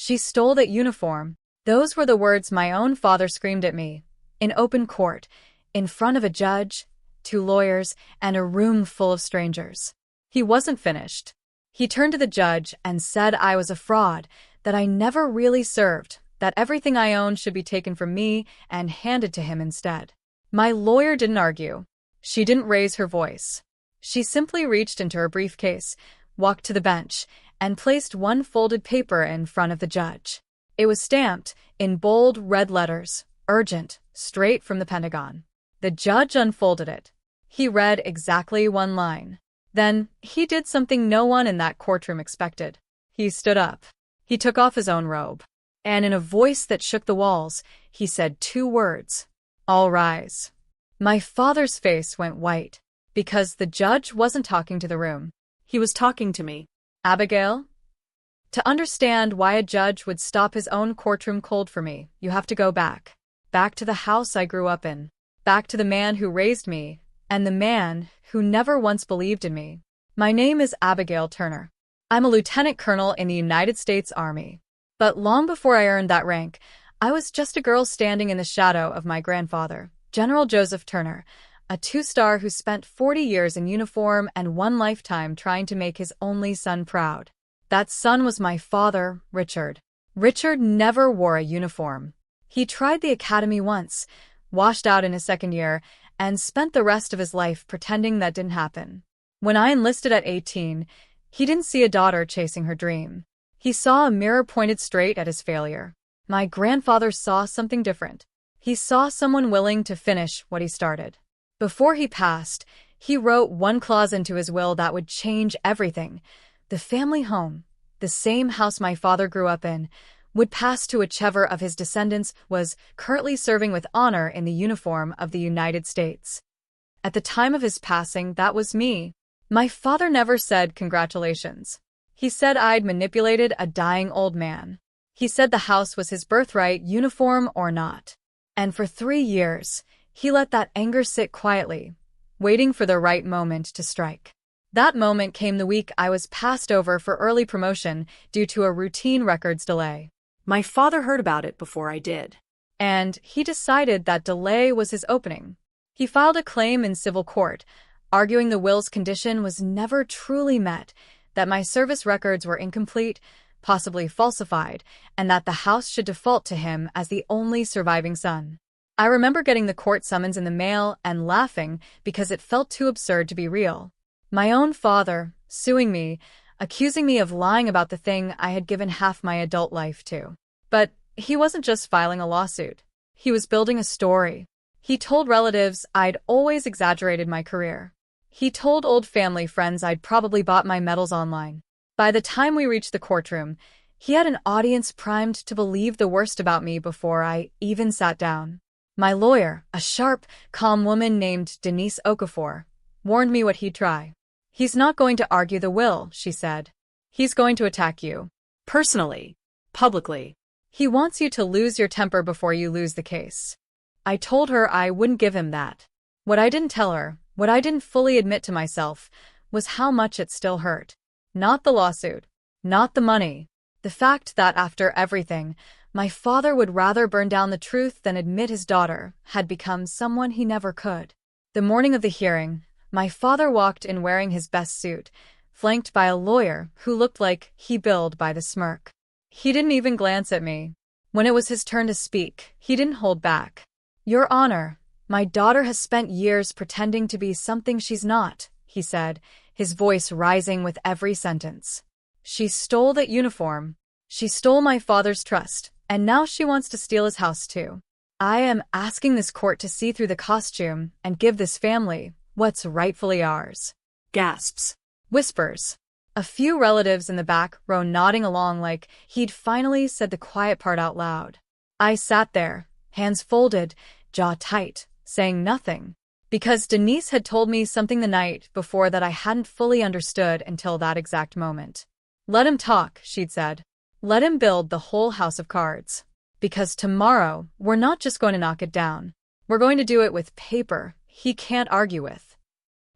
She stole that uniform. Those were the words my own father screamed at me. In open court, in front of a judge, 2 lawyers, and a room full of strangers. He wasn't finished. He turned to the judge and said I was a fraud, that I never really served, that everything I owned should be taken from me and handed to him instead. My lawyer didn't argue. She didn't raise her voice. She simply reached into her briefcase, walked to the bench, and placed one folded paper in front of the judge. It was stamped, in bold red letters, urgent, straight from the Pentagon. The judge unfolded it. He read exactly one line. Then, he did something no one in that courtroom expected. He stood up. He took off his own robe. And in a voice that shook the walls, he said 2 words. All rise. My father's face went white, because the judge wasn't talking to the room. He was talking to me. Abigail? To understand why a judge would stop his own courtroom cold for me, you have to go back. Back to the house I grew up in. Back to the man who raised me, and the man who never once believed in me. My name is Abigail Turner. I'm a lieutenant colonel in the United States Army. But long before I earned that rank, I was just a girl standing in the shadow of my grandfather, General Joseph Turner, a 2-star who spent 40 years in uniform and 1 lifetime trying to make his only son proud. That son was my father, Richard. Richard never wore a uniform. He tried the academy once, washed out in his 2nd year, and spent the rest of his life pretending that didn't happen. When I enlisted at 18, he didn't see a daughter chasing her dream. He saw a mirror pointed straight at his failure. My grandfather saw something different. He saw someone willing to finish what he started. Before he passed, he wrote one clause into his will that would change everything. The family home, the same house my father grew up in, would pass to whichever of his descendants was currently serving with honor in the uniform of the United States. At the time of his passing, that was me. My father never said congratulations. He said I'd manipulated a dying old man. He said the house was his birthright, uniform or not. And for 3 years, he let that anger sit quietly, waiting for the right moment to strike. That moment came the week I was passed over for early promotion due to a routine records delay. My father heard about it before I did. And he decided that delay was his opening. He filed a claim in civil court, arguing the will's condition was never truly met, that my service records were incomplete, possibly falsified, and that the house should default to him as the only surviving son. I remember getting the court summons in the mail and laughing because it felt too absurd to be real. My own father, suing me, accusing me of lying about the thing I had given half my adult life to. But he wasn't just filing a lawsuit. He was building a story. He told relatives I'd always exaggerated my career. He told old family friends I'd probably bought my medals online. By the time we reached the courtroom, he had an audience primed to believe the worst about me before I even sat down. My lawyer, a sharp, calm woman named Denise Okafor, warned me what he'd try. He's not going to argue the will, she said. He's going to attack you. Personally. Publicly. He wants you to lose your temper before you lose the case. I told her I wouldn't give him that. What I didn't tell her, what I didn't fully admit to myself, was how much it still hurt. Not the lawsuit. Not the money. The fact that after everything, my father would rather burn down the truth than admit his daughter had become someone he never could. The morning of the hearing, my father walked in wearing his best suit, flanked by a lawyer who looked like he billed by the smirk. He didn't even glance at me. When it was his turn to speak, he didn't hold back. Your Honor, my daughter has spent years pretending to be something she's not, he said, his voice rising with every sentence. She stole that uniform. She stole my father's trust, and now she wants to steal his house too. I am asking this court to see through the costume and give this family what's rightfully ours. Gasps. Whispers. A few relatives in the back row nodding along like he'd finally said the quiet part out loud. I sat there, hands folded, jaw tight, saying nothing. Because Denise had told me something the night before that I hadn't fully understood until that exact moment. Let him talk, she'd said. Let him build the whole house of cards. Because tomorrow, we're not just going to knock it down. We're going to do it with paper he can't argue with.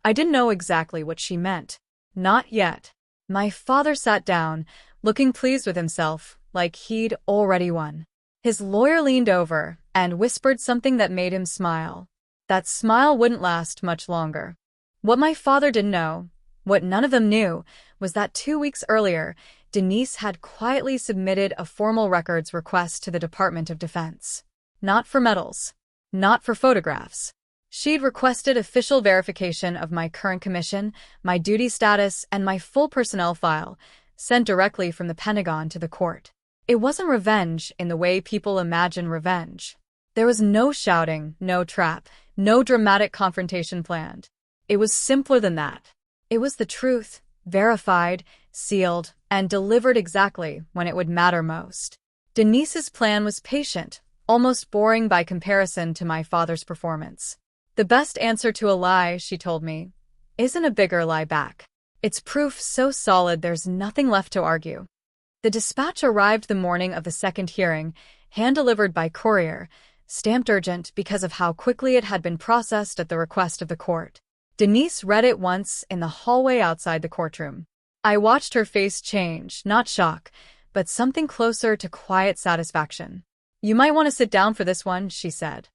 I didn't know exactly what she meant. Not yet. My father sat down, looking pleased with himself, like he'd already won. His lawyer leaned over and whispered something that made him smile. That smile wouldn't last much longer. What my father didn't know, what none of them knew, was that 2 weeks earlier, Denise had quietly submitted a formal records request to the Department of Defense. Not for medals. Not for photographs. She'd requested official verification of my current commission, my duty status, and my full personnel file, sent directly from the Pentagon to the court. It wasn't revenge in the way people imagine revenge. There was no shouting, no trap, no dramatic confrontation planned. It was simpler than that. It was the truth, verified, sealed, and delivered exactly when it would matter most. Denise's plan was patient, almost boring by comparison to my father's performance. The best answer to a lie, she told me, isn't a bigger lie back. It's proof so solid there's nothing left to argue. The dispatch arrived the morning of the second hearing, hand-delivered by courier, stamped urgent because of how quickly it had been processed at the request of the court. Denise read it once in the hallway outside the courtroom. I watched her face change, not shock, but something closer to quiet satisfaction. "You might want to sit down for this one," she said.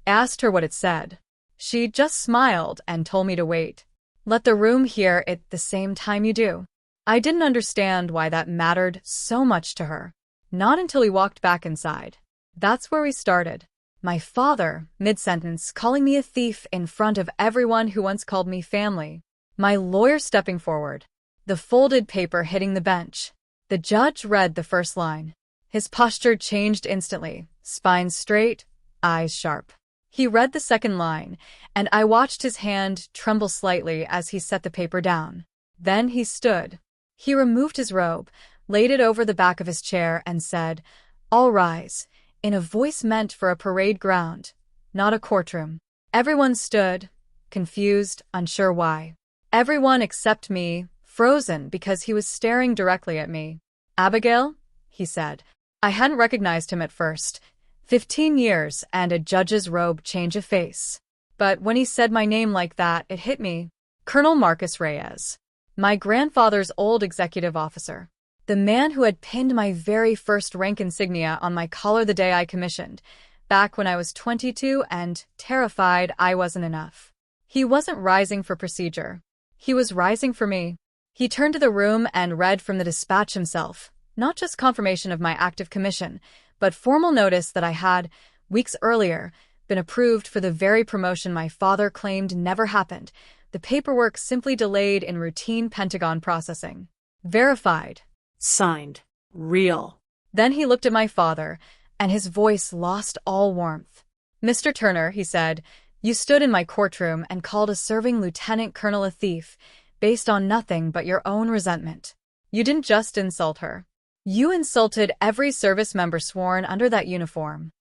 I asked her what it said. She just smiled and told me to wait. Let the room hear it the same time you do. I didn't understand why that mattered so much to her. Not until we walked back inside. That's where we started. My father, mid-sentence, calling me a thief in front of everyone who once called me family. My lawyer stepping forward. The folded paper hitting the bench. The judge read the first line. His posture changed instantly, spine straight, eyes sharp. He read the second line, and I watched his hand tremble slightly as he set the paper down. Then he stood. He removed his robe, laid it over the back of his chair, and said, "All rise," in a voice meant for a parade ground, not a courtroom. Everyone stood, confused, unsure why. Everyone except me, frozen because he was staring directly at me. "Abigail?" he said. I hadn't recognized him at first. 15 years and a judge's robe change of face. But when he said my name like that, it hit me. Colonel Marcus Reyes. My grandfather's old executive officer. The man who had pinned my very first rank insignia on my collar the day I commissioned, back when I was 22 and terrified I wasn't enough. He wasn't rising for procedure. He was rising for me. He turned to the room and read from the dispatch himself, not just confirmation of my active commission, but formal notice that I had, weeks earlier, been approved for the very promotion my father claimed never happened, the paperwork simply delayed in routine Pentagon processing. Verified. Signed. Real. Then he looked at my father, and his voice lost all warmth. "Mr. Turner," he said, "you stood in my courtroom and called a serving lieutenant colonel a thief, based on nothing but your own resentment. You didn't just insult her. You insulted every service member sworn under that uniform."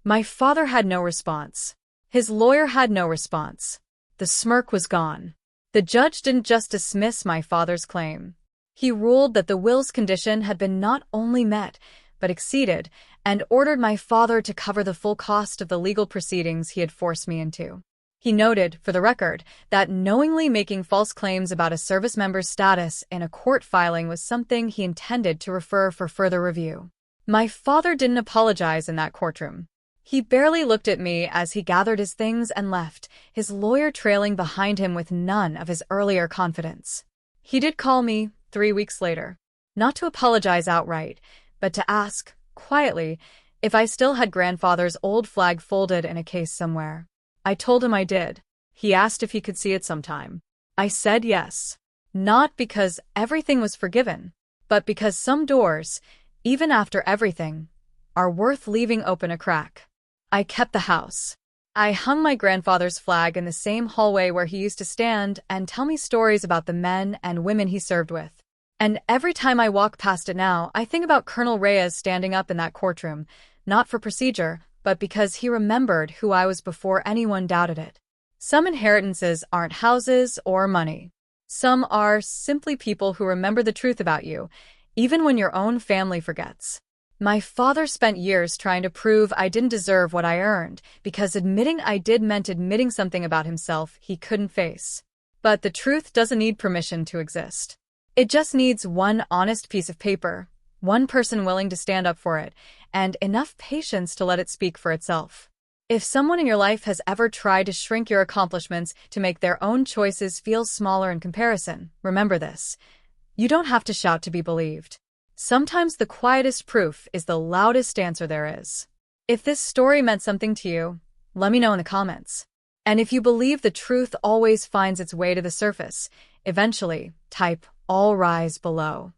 My father had no response. His lawyer had no response. The smirk was gone. The judge didn't just dismiss my father's claim. He ruled that the will's condition had been not only met, but exceeded, and ordered my father to cover the full cost of the legal proceedings he had forced me into. He noted, for the record, that knowingly making false claims about a service member's status in a court filing was something he intended to refer for further review. My father didn't apologize in that courtroom. He barely looked at me as he gathered his things and left, his lawyer trailing behind him with none of his earlier confidence. He did call me 3 weeks later, not to apologize outright, but to ask, quietly, if I still had grandfather's old flag folded in a case somewhere. I told him I did. He asked if he could see it sometime. I said yes. Not because everything was forgiven, but because some doors, even after everything, are worth leaving open a crack. I kept the house. I hung my grandfather's flag in the same hallway where he used to stand and tell me stories about the men and women he served with. And every time I walk past it now, I think about Colonel Reyes standing up in that courtroom, not for procedure, but because he remembered who I was before anyone doubted it. Some inheritances aren't houses or money. Some are simply people who remember the truth about you, even when your own family forgets. My father spent years trying to prove I didn't deserve what I earned, because admitting I did meant admitting something about himself he couldn't face. But the truth doesn't need permission to exist. It just needs one honest piece of paper, One person willing to stand up for it, and enough patience to let it speak for itself. If someone in your life has ever tried to shrink your accomplishments to make their own choices feel smaller in comparison, remember this. You don't have to shout to be believed. Sometimes the quietest proof is the loudest answer there is. If this story meant something to you, let me know in the comments. And if you believe the truth always finds its way to the surface, eventually type "all rise" below.